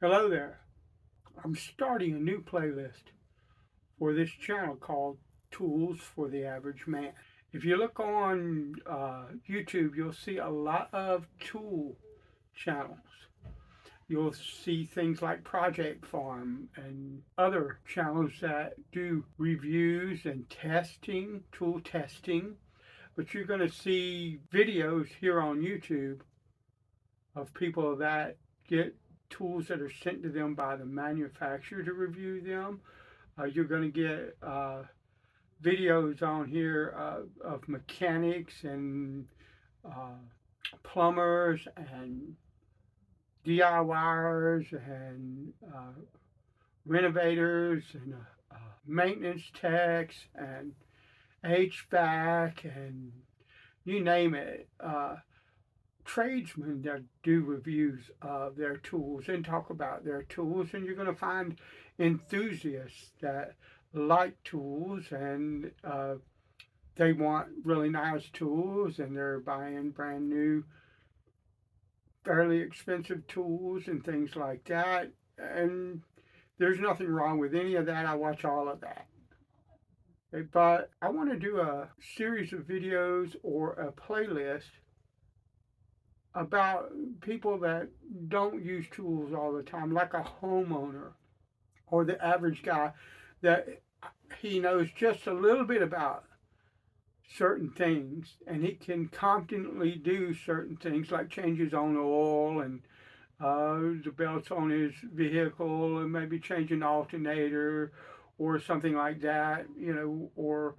Hello there. I'm starting a new playlist for this channel called Tools for the Average Man. If you look on YouTube, you'll see a lot of tool channels. You'll see things like Project Farm and other channels that do reviews and testing, tool testing. But you're going to see videos here on YouTube of people that get tools that are sent to them by the manufacturer to review them. You're going to get videos on here of mechanics and uh, plumbers and DIYers and renovators and maintenance techs and HVAC and you name it. Tradesmen that do reviews of their tools and talk about their tools, and you're going to find enthusiasts that like tools and they want really nice tools and they're buying brand new, fairly expensive tools and things like that. And there's nothing wrong with any of that. I watch all of that. Okay, but I want to do a series of videos or a playlist about people that don't use tools all the time, like a homeowner or the average guy that he knows just a little bit about certain things and he can confidently do certain things like change his own oil and the belts on his vehicle and maybe change an alternator or something like that, or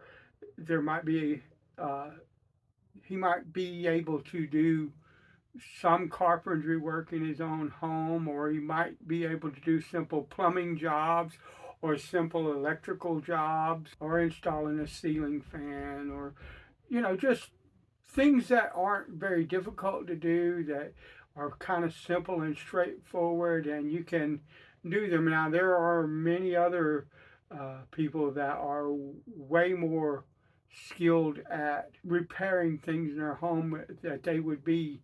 there might be, uh, he might be able to do some carpentry work in his own home, or he might be able to do simple plumbing jobs or simple electrical jobs or installing a ceiling fan or, just things that aren't very difficult to do that are kind of simple and straightforward and you can do them. Now, there are many other people that are way more skilled at repairing things in their home that they would be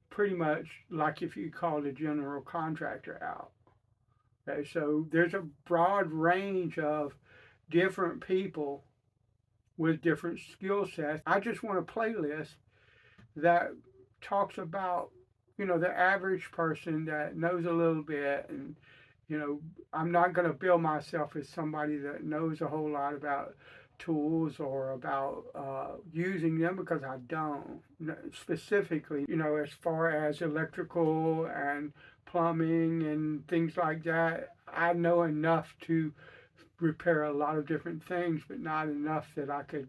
pretty much like if you called a general contractor out. Okay, so there's a broad range of different people with different skill sets. I just want a playlist that talks about, the average person that knows a little bit and I'm not going to bill myself as somebody that knows a whole lot about tools or about using them because I don't. Specifically, as far as electrical and plumbing and things like that, I know enough to repair a lot of different things, but not enough that I could,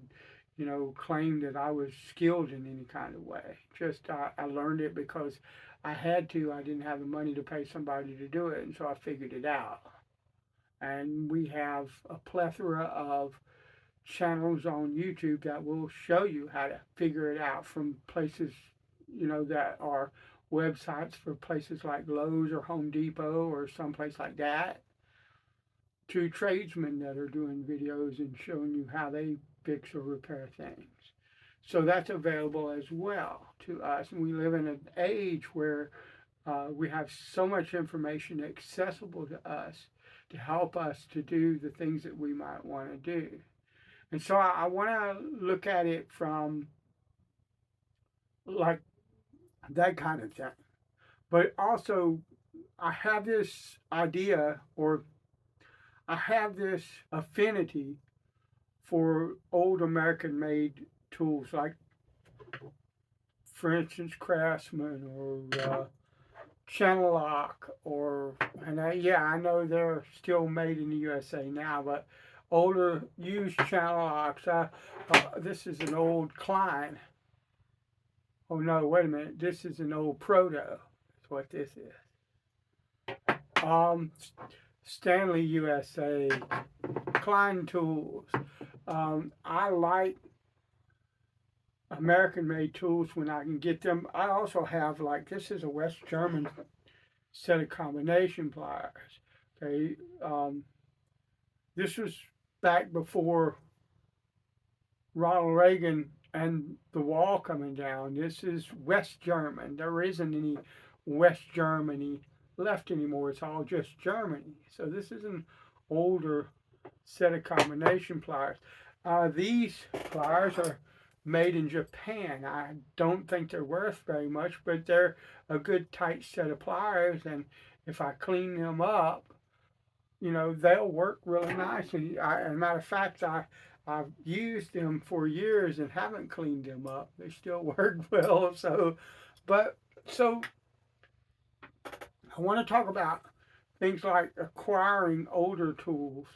claim that I was skilled in any kind of way. Just I learned it because I had to. I didn't have the money to pay somebody to do it, and so I figured it out. And we have a plethora of channels on YouTube that will show you how to figure it out from places, that are websites for places like Lowe's or Home Depot or someplace like that, to tradesmen that are doing videos and showing you how they fix or repair things. So that's available as well to us. And we live in an age where we have so much information accessible to us to help us to do the things that we might want to do. And so I want to look at it from like that kind of thing. But also, I have this idea or I have this affinity for old American made tools, like, for instance, Craftsman or Channel Lock, or, and yeah, I know they're still made in the USA now, but older used Channel Locks. This is an old Klein. Oh no, wait a minute. This is an old Proto. That's what this is. Um, Stanley USA, Klein tools. I like American made tools when I can get them. I also have, like, this is a West German set of combination pliers. Okay, this was back before Ronald Reagan and the wall coming down. This is West German. There isn't any West Germany left anymore. It's all just Germany. So this is an older set of combination pliers. These pliers are made in Japan. I don't think they're worth very much, but they're a good tight set of pliers, and if I clean them up, they'll work really nicely. As a matter of fact, I've used them for years and haven't cleaned them up. They still work well. So I want to talk about things like acquiring older tools.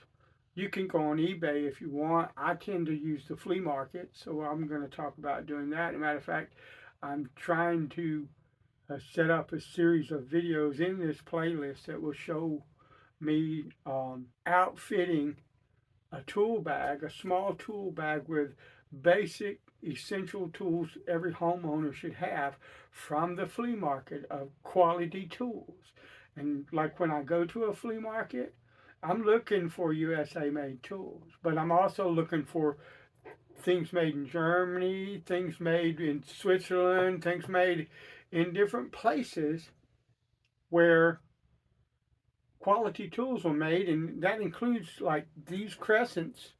You can go on eBay if you want. I tend to use the flea market, so I'm going to talk about doing that. As a matter of fact, I'm trying to set up a series of videos in this playlist that will show me outfitting a tool bag, a small tool bag with basic essential tools every homeowner should have from the flea market of quality tools. And like when I go to a flea market, I'm looking for USA made tools, but I'm also looking for things made in Germany, things made in Switzerland, things made in different places where quality tools were made, and that includes like these crescents.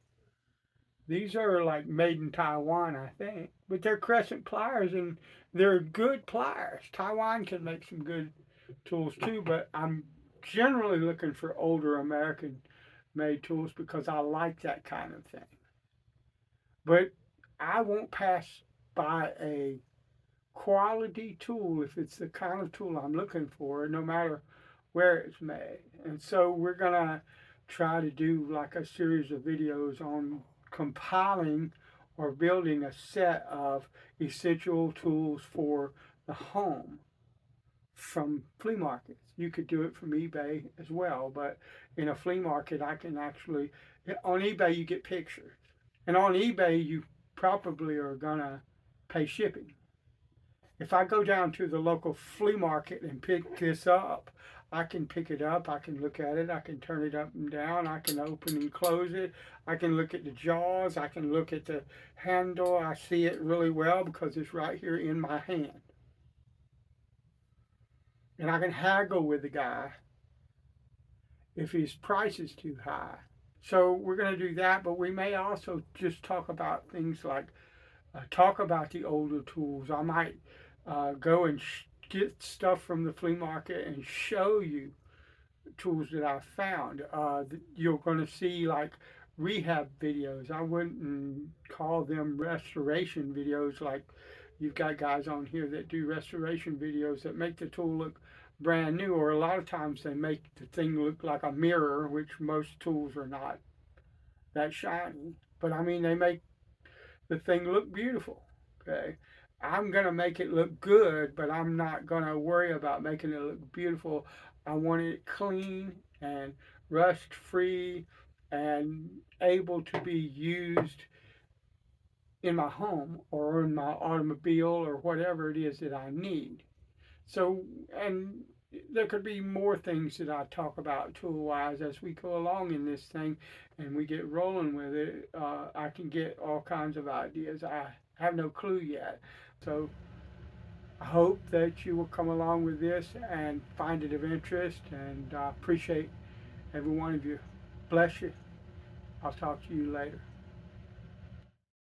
These are like made in Taiwan, I think, but they're crescent pliers and they're good pliers. Taiwan can make some good tools too, but I'm generally looking for older American made tools because I like that kind of thing. But I won't pass by a quality tool if it's the kind of tool I'm looking for, no matter where it's made. And so we're gonna try to do like a series of videos on compiling or building a set of essential tools for the home from flea markets. You could do it from eBay as well, but in a flea market, I can actually, on eBay, you get pictures. And on eBay, you probably are gonna pay shipping. If I go down to the local flea market and pick this up, I can pick it up, I can look at it, I can turn it up and down, I can open and close it, I can look at the jaws, I can look at the handle, I see it really well because it's right here in my hand. And I can haggle with the guy if his price is too high. So we're going to do that, but we may also just talk about things like talk about the older tools. I might go and get stuff from the flea market and show you tools that I found. You're going to see like rehab videos. I wouldn't call them restoration videos like you've got guys on here that do restoration videos that make the tool look brand new, or a lot of times they make the thing look like a mirror, which most tools are not that shiny. But I mean, they make the thing look beautiful. Okay. I'm going to make it look good, but I'm not going to worry about making it look beautiful. I want it clean and rust free and able to be used in my home or in my automobile or whatever it is that I need. So, and there could be more things that I talk about tool wise as we go along in this thing and we get rolling with it. I can get all kinds of ideas. I have no clue yet. So I hope that you will come along with this and find it of interest, and I appreciate every one of you. Bless you. I'll talk to you later.